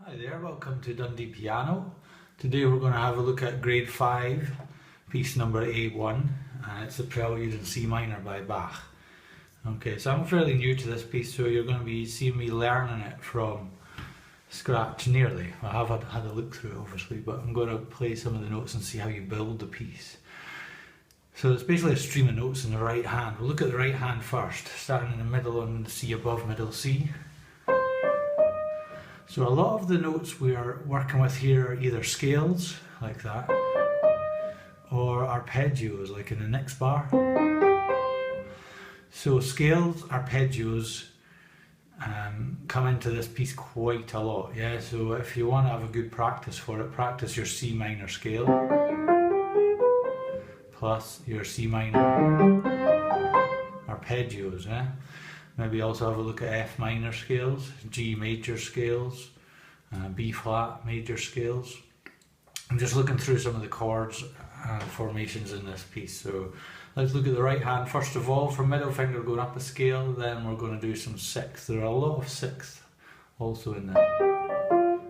Hi there, welcome to Dundee Piano. Today we're going to have a look at grade 5, piece number A1, and it's the Prelude in C minor by Bach. Okay, so I'm fairly new to this piece, so you're going to be seeing me learning it from scratch nearly. I have had a look through it obviously, but I'm going to play some of the notes and see how you build the piece. So it's basically a stream of notes in the right hand. We'll look at the right hand first, starting in the middle on the C above middle C. So a lot of the notes we are working with here are either scales, like that, or arpeggios, like in the next bar. So scales, arpeggios come into this piece quite a lot, yeah? So if you want to have a good practice for it, practice your C minor scale, plus your C minor arpeggios, yeah? Maybe also have a look at F minor scales, G major scales, B flat major scales. I'm just looking through some of the chords and formations in this piece. So let's look at the right hand first of all, from middle finger going up a scale, then we're going to do some sixths. There are a lot of sixths also in this.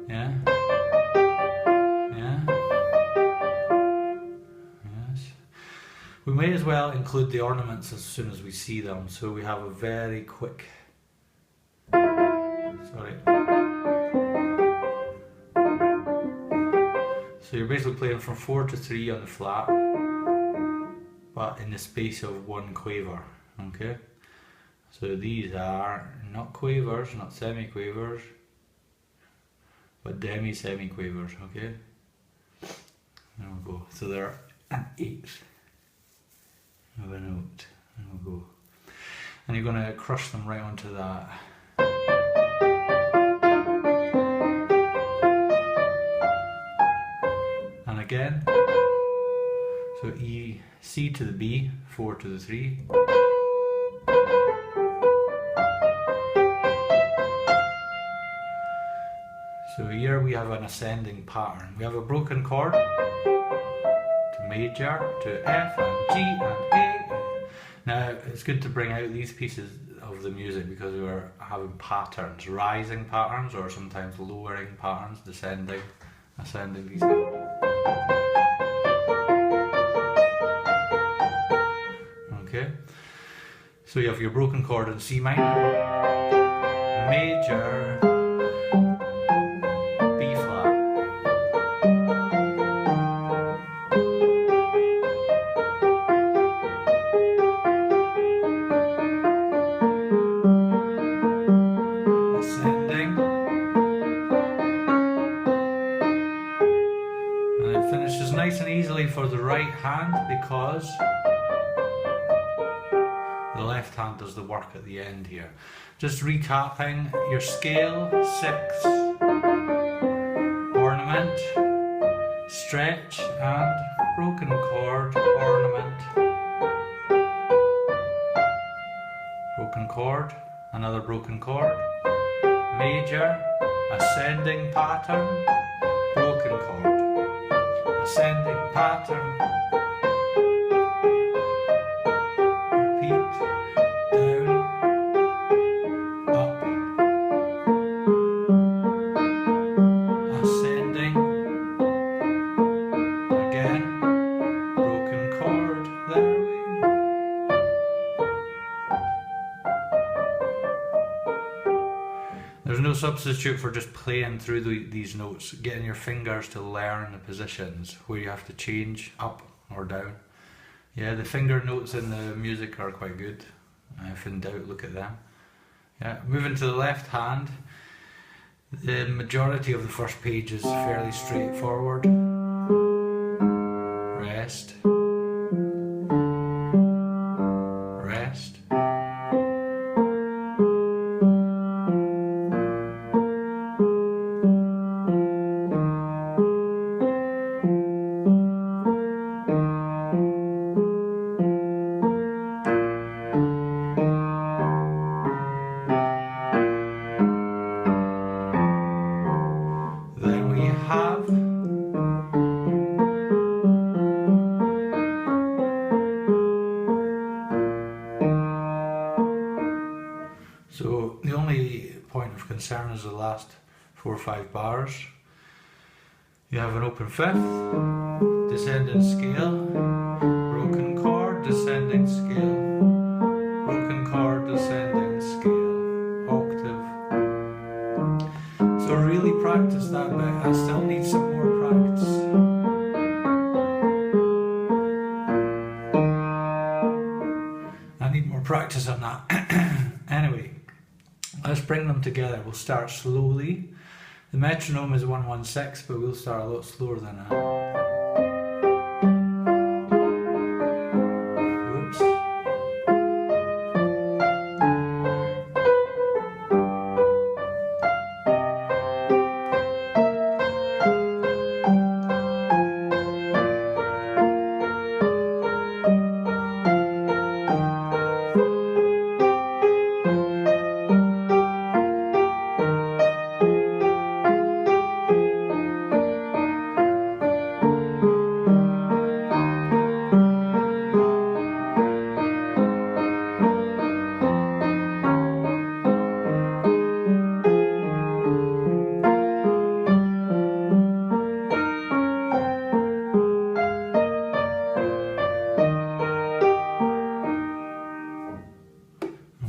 Yeah? Yeah? Yes. We may as well include the ornaments as soon as we see them, so we have a very quick... Sorry. So you're basically playing from 4 to 3 on the flat, but in the space of one quaver, okay? So these are not quavers, not semi-quavers, but demi-semi-quavers, okay? There we go. So they're an eighth of a note. There we go. And you're going to crush them right onto that. And again. So E, C to the B, 4 to the 3. So here we have an ascending pattern. We have a broken chord to major, to F and G and A. Now it's good to bring out these pieces of the music because we're having patterns, rising patterns or sometimes lowering patterns, descending, ascending, descending. Okay, so you have your broken chord in C minor, major, B flat, ascending, and it finishes nice and easily for the right hand because the left hand does the work at the end here. Just recapping, your scale, sixth, ornament, stretch and broken chord, ornament, broken chord, another broken chord, major, ascending pattern, broken chord, ascending pattern, There's no substitute for just playing through these notes, getting your fingers to learn the positions where you have to change up or down. Yeah, the finger notes in the music are quite good. If in doubt, look at them. Yeah, moving to the left hand, the majority of the first page is fairly straightforward. Rest. Rest. Then we have So the only point of concern is the last 4 or 5 bars. You have an open fifth, descending scale, broken chord, descending scale, broken chord, descending scale, octave. So really practice that bit. I still need some more practice. I need more practice on that. Anyway, let's bring them together. We'll start slowly. The metronome is 116, but we'll start a lot slower than that. Oops.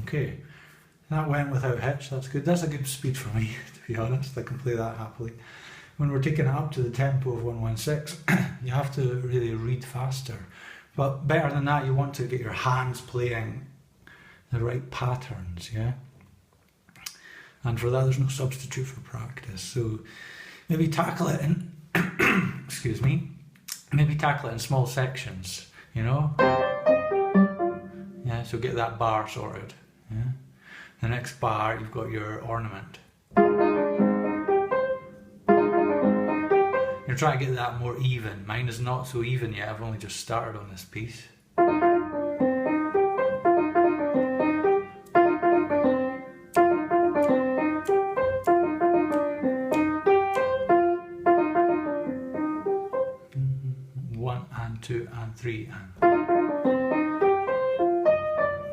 Okay, that went without hitch, that's good. That's a good speed for me, to be honest. I can play that happily. When we're taking it up to the tempo of 116, you have to really read faster. But better than that, you want to get your hands playing the right patterns, yeah? And for that, there's no substitute for practice. So maybe tackle it in, excuse me, maybe tackle it in small sections, you know? Yeah, so get that bar sorted. Yeah. The next bar, you've got your ornament. You're trying to get that more even. Mine is not so even yet, I've only just started on this piece. One and two and three and...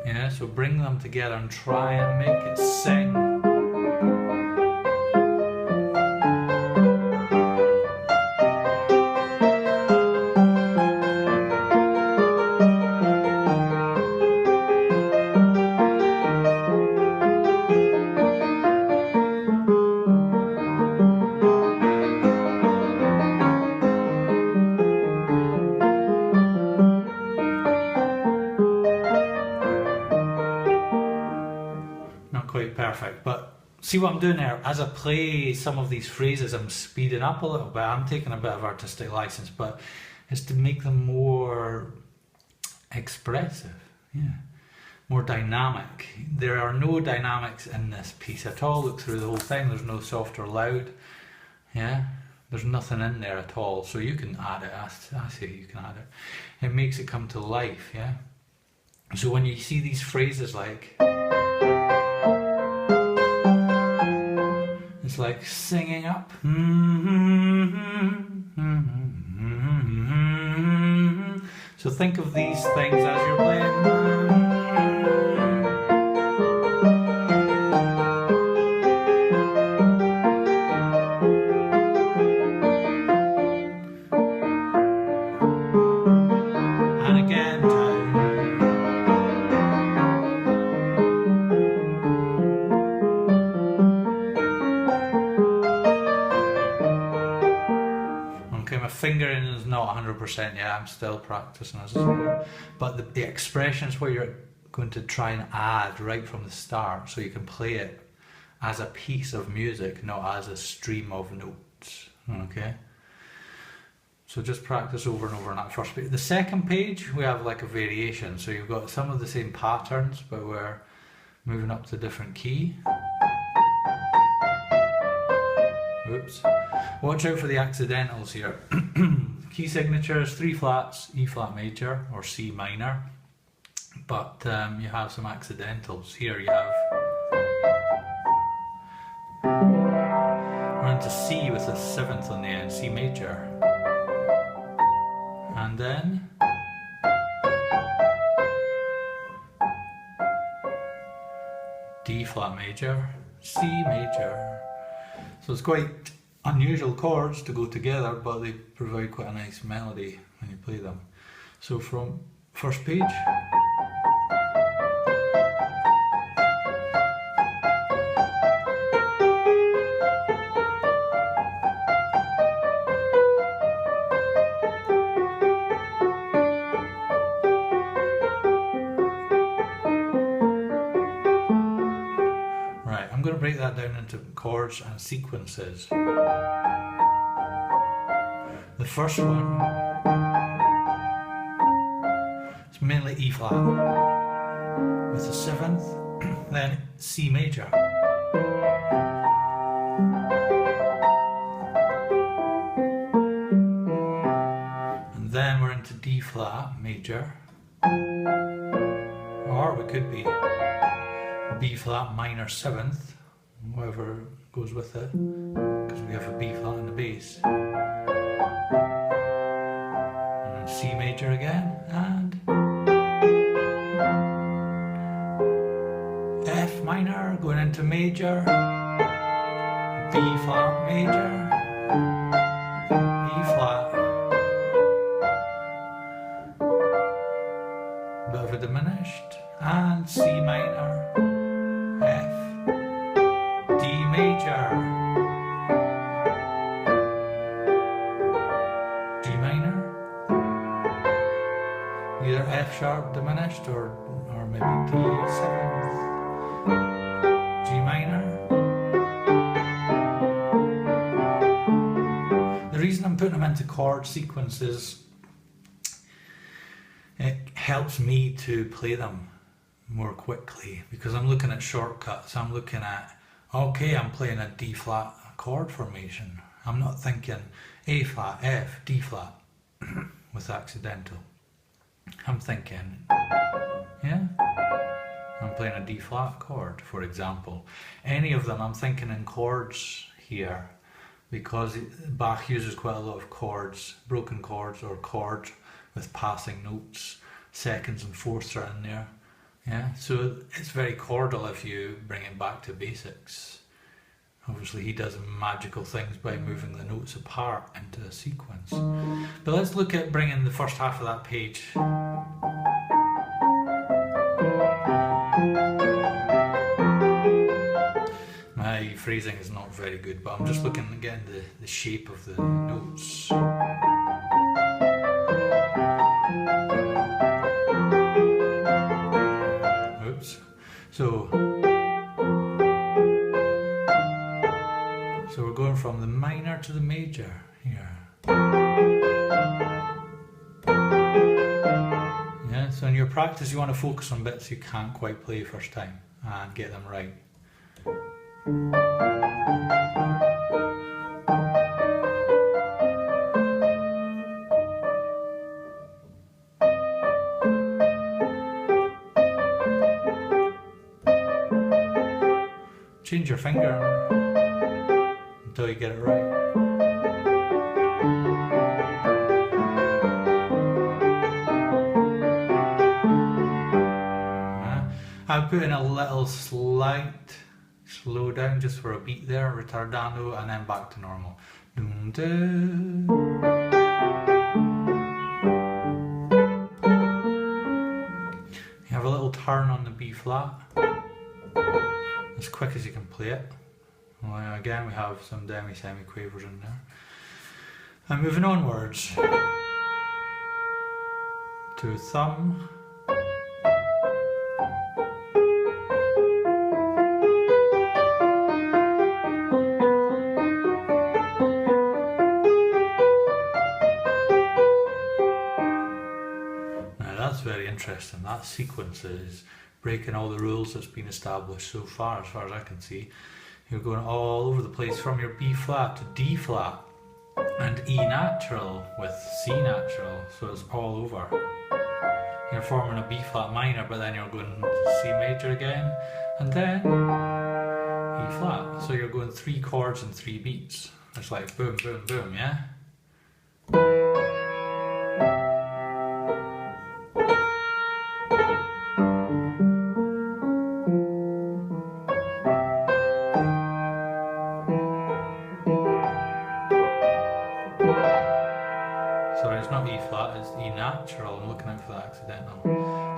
Yeah, so bring them together and try and make it sing. Quite perfect, but see what I'm doing there? As I play some of these phrases, I'm speeding up a little bit. I'm taking a bit of artistic license, but it's to make them more expressive, yeah, more dynamic. There are no dynamics in this piece at all. Look through the whole thing, there's no soft or loud, yeah, there's nothing in there at all, so you can add it. I say you can add it. It makes it come to life, yeah. So when you see these phrases like, it's like singing up. So think of these things as you're playing. And again, fingering is not 100% yet, I'm still practicing as well. But the expressions where you're going to try and add right from the start, so you can play it as a piece of music, not as a stream of notes, okay? So just practice over and over on that first page. The second page, we have like a variation, so you've got some of the same patterns, but we're moving up to a different key. Oops. Watch out for the accidentals here. Key signatures, 3 flats, E flat major or C minor, but you have some accidentals. Here you have, we're into C with a 7th on the end, C major, and then D flat major, C major, So it's quite unusual chords to go together, but they provide quite a nice melody when you play them. So from first page. I'm going to break that down into chords and sequences. The first one is mainly E flat with the 7th, then C major. And then we're into D flat major, or we could be B flat minor 7th, whatever goes with it, because we have a B flat in the bass. And then C major again, and F minor going into major, B flat major, E flat, bit of a diminished, and C minor, F, D major, G minor, either F sharp diminished or maybe D 7th, G minor. The reason I'm putting them into chord sequences, it helps me to play them more quickly, because I'm looking at shortcuts. I'm looking at, okay, I'm playing a D flat chord formation. I'm not thinking A flat, F, D flat with accidental. I'm thinking, yeah, I'm playing a D flat chord, for example. Any of them I'm thinking in chords here, because Bach uses quite a lot of chords, broken chords or chords with passing notes, seconds and fourths are in there. Yeah, so it's very chordal if you bring it back to basics. Obviously he does magical things by moving the notes apart into a sequence. But let's look at bringing the first half of that page. My phrasing is not very good, but I'm just looking at getting the shape of the notes. So we're going from the minor to the major here. Yeah, so in your practice you want to focus on bits you can't quite play first time and get them right. Change your finger until you get it right. I'll put in a little slight slow down just for a beat there, retardando, and then back to normal. You have a little turn on the B flat, as quick as you can play it. Well, again, we have some demi-semi-quavers in there. And moving onwards to thumb. Now that's very interesting. That sequence is breaking all the rules that's been established so far as I can see. You're going all over the place from your B flat to D flat and E natural with C natural, so it's all over. You're forming a B flat minor, but then you're going C major again, and then E flat. So you're going 3 chords and 3 beats. It's like boom, boom, boom, yeah? flat, it's E natural. I'm looking out for that accidental.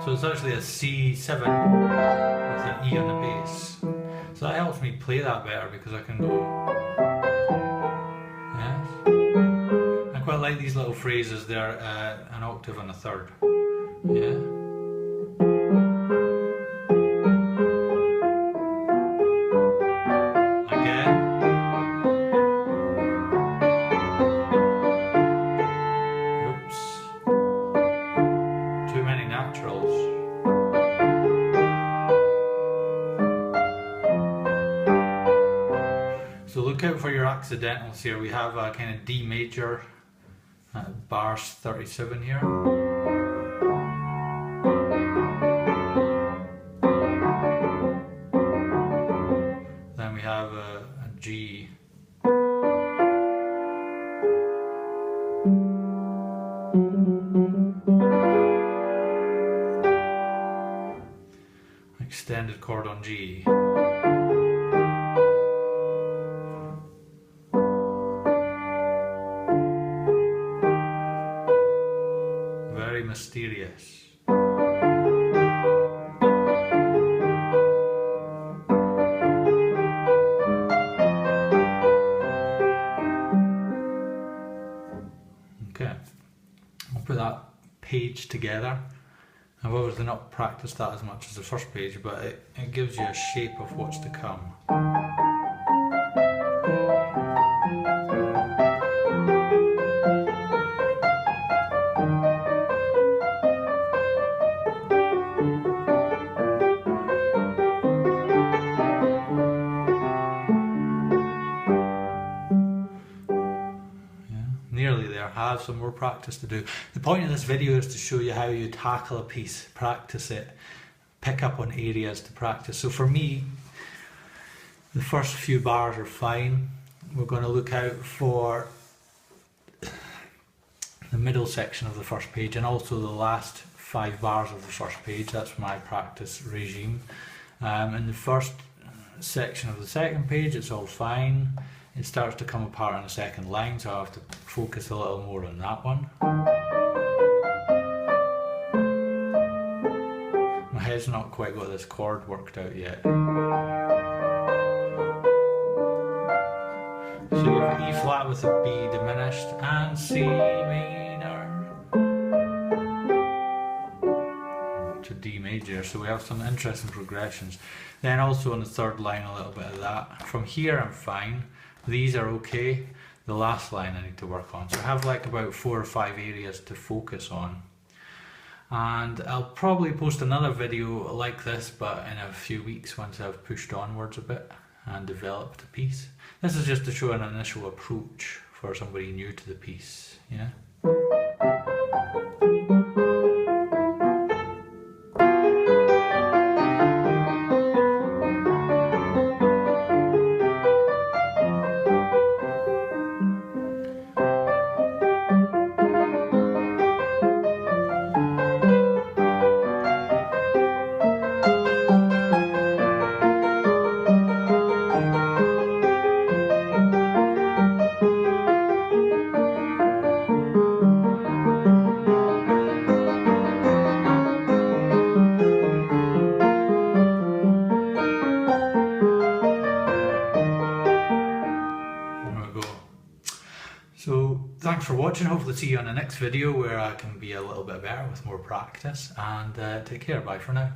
So it's actually a C7 with an E on the bass. So that helps me play that better because I can go, yes. I quite like these little phrases, they're an octave and a third. Yeah. So look out for your accidentals here. We have a kind of D major, bars 37 here. Then we have a G. Extended chord on G. Very mysterious. Okay, I'll put that page together. I've obviously not practiced that as much as the first page, but it gives you a shape of what's to come. Nearly there, I have some more practice to do. The point of this video is to show you how you tackle a piece, practice it, pick up on areas to practice. So for me, the first few bars are fine. We're going to look out for the middle section of the first page and also the last 5 bars of the first page. That's my practice regime. In the first section of the second page, it's all fine. It starts to come apart on the second line, so I have to focus a little more on that one. My head's not quite got this chord worked out yet. So you have E flat with a B diminished and C minor to D major, so we have some interesting progressions. Then also on the third line a little bit of that. From here I'm fine. These are okay. The last line I need to work on. So I have like about 4 or 5 areas to focus on. And I'll probably post another video like this, but in a few weeks once I've pushed onwards a bit and developed a piece. This is just to show an initial approach for somebody new to the piece. Yeah. So thanks for watching. Hopefully see you on the next video where I can be a little bit better with more practice, and take care. Bye for now.